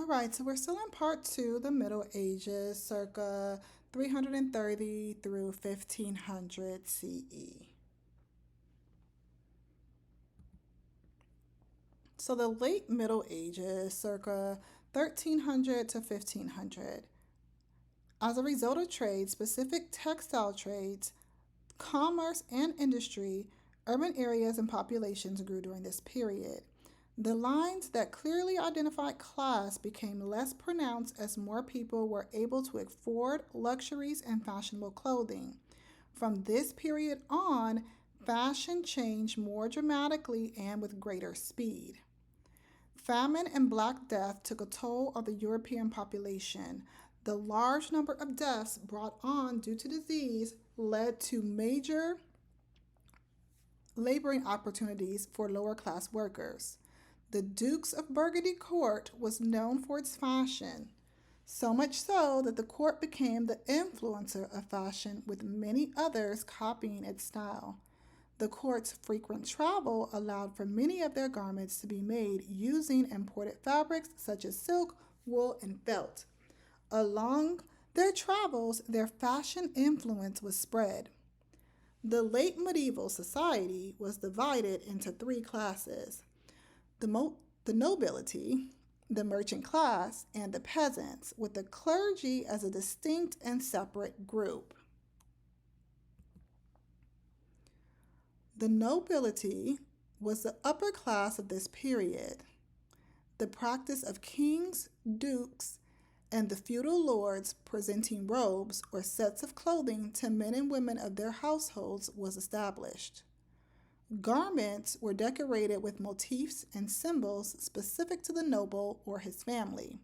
right, so we're still in part two, the Middle Ages, circa 330 through 1500 CE. So the late Middle Ages, circa 1300 to 1500. As a result of trade, specific textile trades, commerce, and industry, urban areas and populations grew during this period. The lines that clearly identified class became less pronounced as more people were able to afford luxuries and fashionable clothing. From this period on, fashion changed more dramatically and with greater speed. Famine and Black Death took a toll of the European population. The large number of deaths brought on due to disease led to major laboring opportunities for lower class workers. The Dukes of Burgundy court was known for its fashion, so much so that the court became the influencer of fashion, with many others copying its style. The court's frequent travel allowed for many of their garments to be made using imported fabrics such as silk, wool, and felt. Along their travels, their fashion influence was spread. The late medieval society was divided into three classes: the nobility, the merchant class, and the peasants, with the clergy as a distinct and separate group. The nobility was the upper class of this period. The practice of kings, dukes, and the feudal lords presenting robes or sets of clothing to men and women of their households was established. Garments were decorated with motifs and symbols specific to the noble or his family,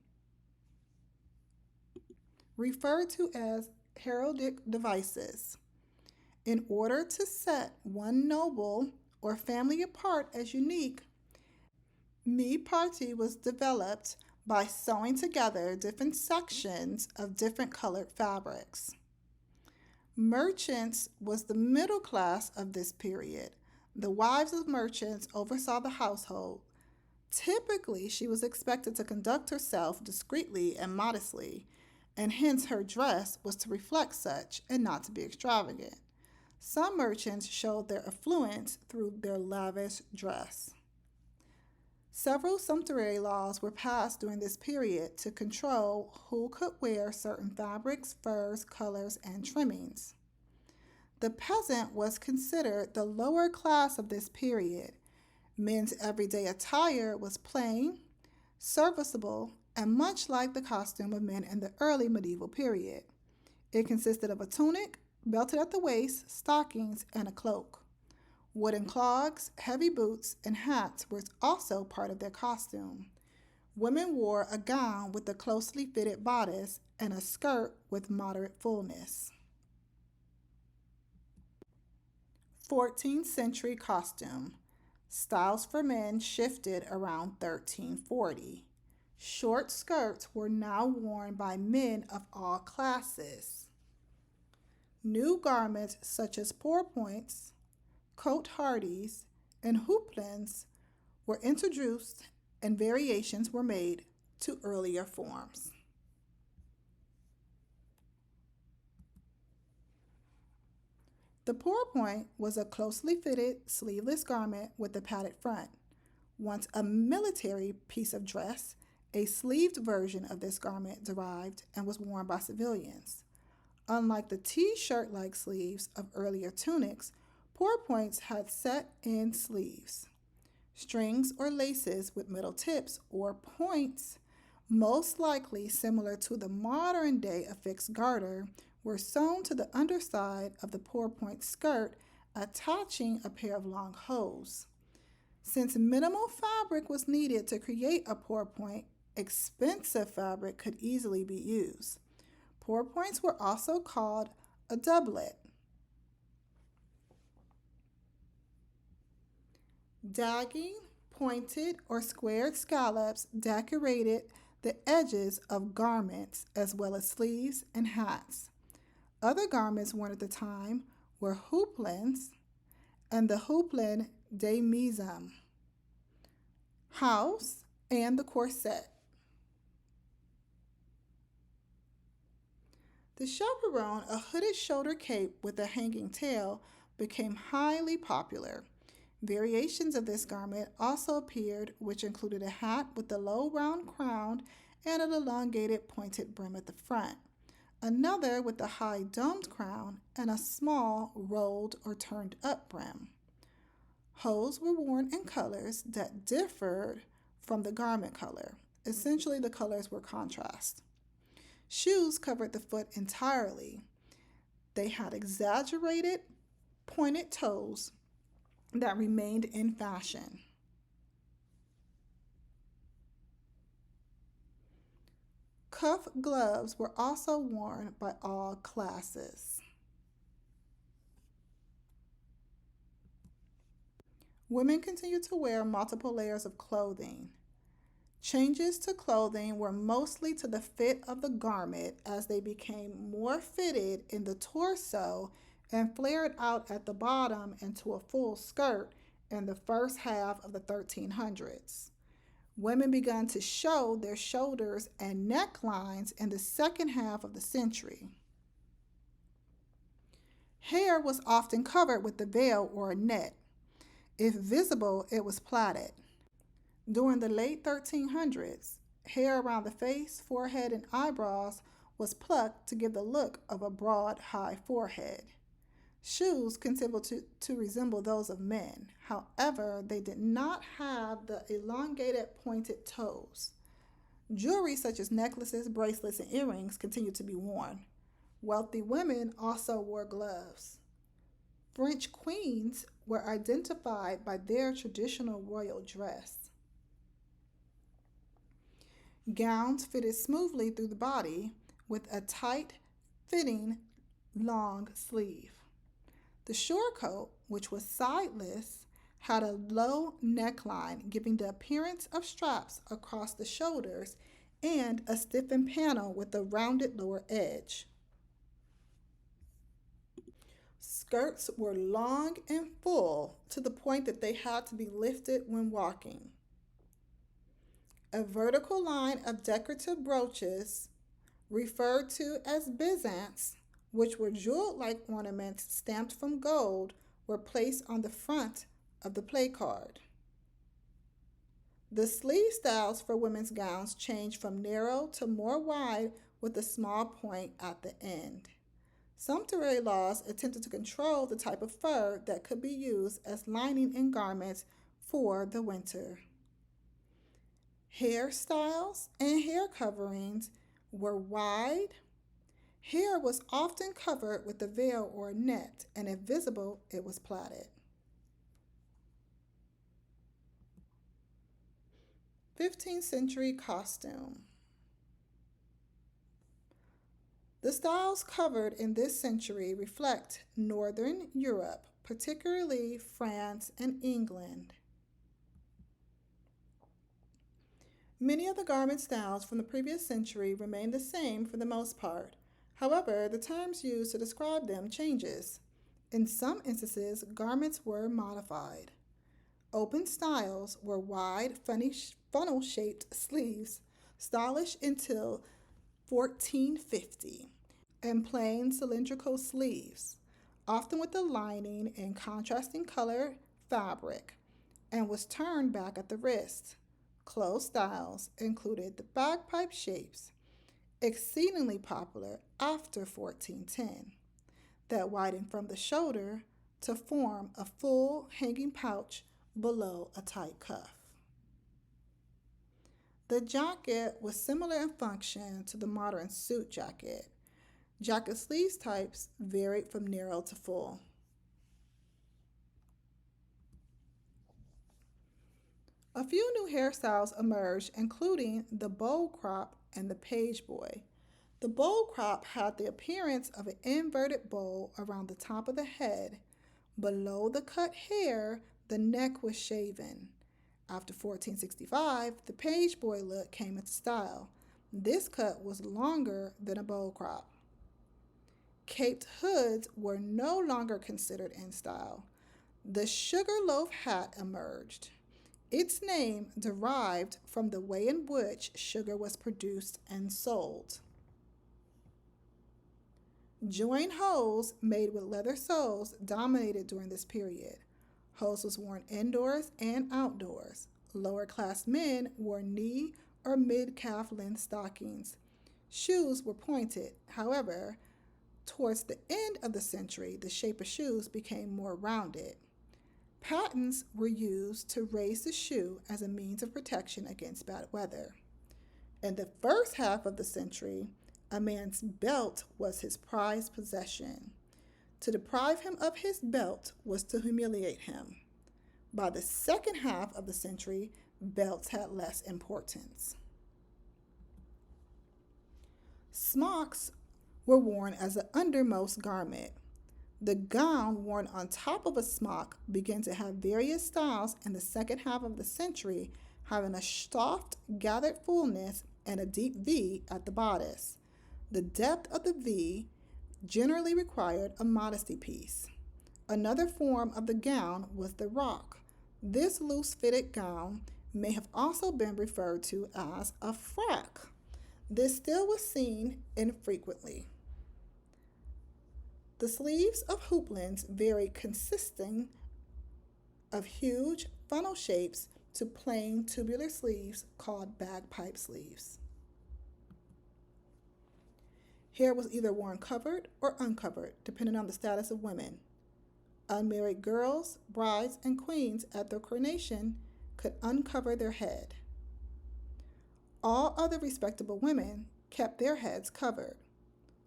referred to as heraldic devices. In order to set one noble or family apart as unique, mi parti was developed by sewing together different sections of different colored fabrics. Merchants was the middle class of this period. The wives of merchants oversaw the household. Typically, she was expected to conduct herself discreetly and modestly, and hence her dress was to reflect such and not to be extravagant. Some merchants showed their affluence through their lavish dress. Several sumptuary laws were passed during this period to control who could wear certain fabrics, furs, colors, and trimmings. The peasant was considered the lower class of this period. Men's everyday attire was plain, serviceable, and much like the costume of men in the early medieval period. It consisted of a tunic, belted at the waist, stockings, and a cloak. Wooden clogs, heavy boots, and hats were also part of their costume. Women wore a gown with a closely fitted bodice and a skirt with moderate fullness. 14th century costume. Styles for men shifted around 1340. Short skirts were now worn by men of all classes. New garments such as pourpoints, cote-hardies, and houppelans were introduced, and variations were made to earlier forms. The pourpoint was a closely fitted, sleeveless garment with a padded front. Once a military piece of dress, a sleeved version of this garment derived and was worn by civilians. Unlike the t-shirt like sleeves of earlier tunics, pourpoints had set-in sleeves. Strings or laces with metal tips or points, most likely similar to the modern day affixed garter, were sewn to the underside of the pourpoint skirt, attaching a pair of long hose. Since minimal fabric was needed to create a pourpoint, expensive fabric could easily be used. Pourpoints were also called a doublet. Dagging, pointed, or squared scallops decorated the edges of garments as well as sleeves and hats. Other garments worn at the time were houppelans and the houppelin de mise, house, and the corset. The chaperone, a hooded shoulder cape with a hanging tail, became highly popular. Variations of this garment also appeared, which included a hat with a low round crown and an elongated pointed brim at the front, another with a high domed crown and a small rolled or turned up brim. Hose were worn in colors that differed from the garment color. Essentially, the colors were contrast. Shoes covered the foot entirely. They had exaggerated, pointed toes that remained in fashion. Cuff gloves were also worn by all classes. Women continued to wear multiple layers of clothing. Changes to clothing were mostly to the fit of the garment as they became more fitted in the torso and flared out at the bottom into a full skirt in the first half of the 1300s. Women began to show their shoulders and necklines in the second half of the century. Hair was often covered with a veil or a net. If visible, it was plaited. During the late 1300s, hair around the face, forehead, and eyebrows was plucked to give the look of a broad, high forehead. Shoes continued to resemble those of men. However, they did not have the elongated pointed toes. Jewelry such as necklaces, bracelets, and earrings continued to be worn. Wealthy women also wore gloves. French queens were identified by their traditional royal dress. Gowns fitted smoothly through the body with a tight fitting long sleeve. The shore coat, which was sideless, had a low neckline, giving the appearance of straps across the shoulders and a stiffened panel with a rounded lower edge. Skirts were long and full to the point that they had to be lifted when walking. A vertical line of decorative brooches, referred to as byzants, which were jewel-like ornaments stamped from gold, were placed on the front of the play card. The sleeve styles for women's gowns changed from narrow to more wide with a small point at the end. Sumptuary laws attempted to control the type of fur that could be used as lining in garments for the winter. Hairstyles and hair coverings were wide. Hair was often covered with a veil or a net, and if visible, it was plaited. 15th century costume. The styles covered in this century reflect Northern Europe, particularly France and England. Many of the garment styles from the previous century remain the same for the most part. However, the terms used to describe them changes. In some instances, garments were modified. Open styles were wide, funnel-shaped sleeves, stylish until 1450, and plain cylindrical sleeves, often with a lining in contrasting color fabric, and was turned back at the wrist. Closed styles included the bagpipe shapes, exceedingly popular after 1410, that widened from the shoulder to form a full hanging pouch below a tight cuff. The jacket was similar in function to the modern suit jacket. Jacket sleeves types varied from narrow to full. A few new hairstyles emerged, including the bowl crop and the page boy. The bowl crop had the appearance of an inverted bowl around the top of the head. Below the cut hair, the neck was shaven. After 1465, the page boy look came into style. This cut was longer than a bowl crop. Caped hoods were no longer considered in style. The sugarloaf hat emerged. Its name derived from the way in which sugar was produced and sold. Joined hose made with leather soles dominated during this period. Hose was worn indoors and outdoors. Lower class men wore knee or mid calf length stockings. Shoes were pointed. However, towards the end of the century, the shape of shoes became more rounded. Pattens were used to raise the shoe as a means of protection against bad weather. In the first half of the century, a man's belt was his prized possession. To deprive him of his belt was to humiliate him. By the second half of the century, belts had less importance. Smocks were worn as an undermost garment. The gown worn on top of a smock began to have various styles in the second half of the century, having a soft, gathered fullness and a deep V at the bodice. The depth of the V generally required a modesty piece. Another form of the gown was the rock. This loose-fitted gown may have also been referred to as a frock. This still was seen infrequently. The sleeves of houppelans varied, consisting of huge funnel shapes to plain tubular sleeves called bagpipe sleeves. Hair was either worn covered or uncovered, depending on the status of women. Unmarried girls, brides, and queens at their coronation could uncover their head. All other respectable women kept their heads covered.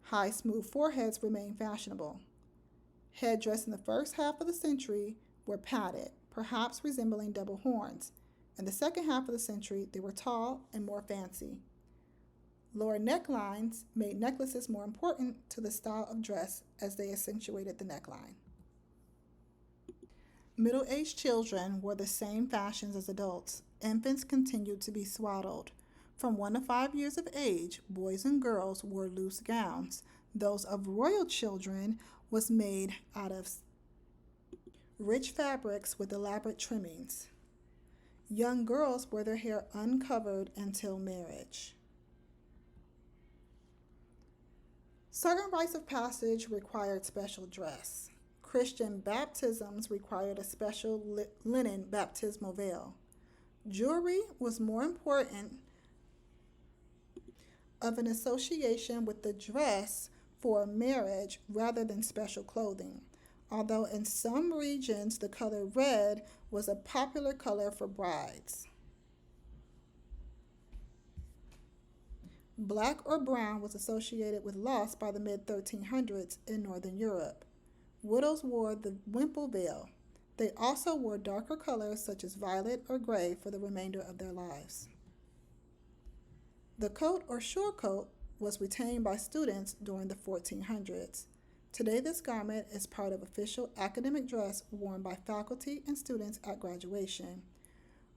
High, smooth foreheads remained fashionable. Headdress in the first half of the century were padded, perhaps resembling double horns. In the second half of the century, they were tall and more fancy. Lower necklines made necklaces more important to the style of dress as they accentuated the neckline. Middle-aged children wore the same fashions as adults. Infants continued to be swaddled. From 1 to 5 years of age, boys and girls wore loose gowns. Those of royal children was made out of rich fabrics with elaborate trimmings. Young girls wore their hair uncovered until marriage. Certain rites of passage required special dress. Christian baptisms required a special linen baptismal veil. Jewelry was more important of an association with the dress for marriage rather than special clothing, although in some regions the color red was a popular color for brides. Black or brown was associated with loss by the mid-1300s in Northern Europe. Widows wore the wimple veil. They also wore darker colors such as violet or gray for the remainder of their lives. The coat or shore coat was retained by students during the 1400s. Today, this garment is part of official academic dress worn by faculty and students at graduation.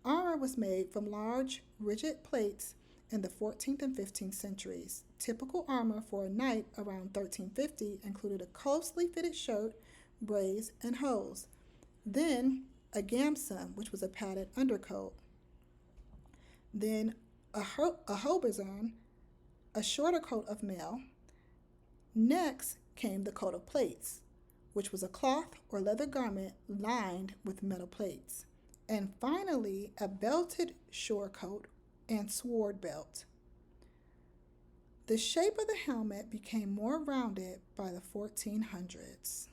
Armor was made from large, rigid plates in the 14th and 15th centuries. Typical armor for a knight around 1350 included a closely fitted shirt, braids, and hose. Then a gamson, which was a padded undercoat. Then a hoberzern, a shorter coat of mail. Next came the coat of plates, which was a cloth or leather garment lined with metal plates. And finally, a belted shore coat and sword belt. The shape of the helmet became more rounded by the 1400s.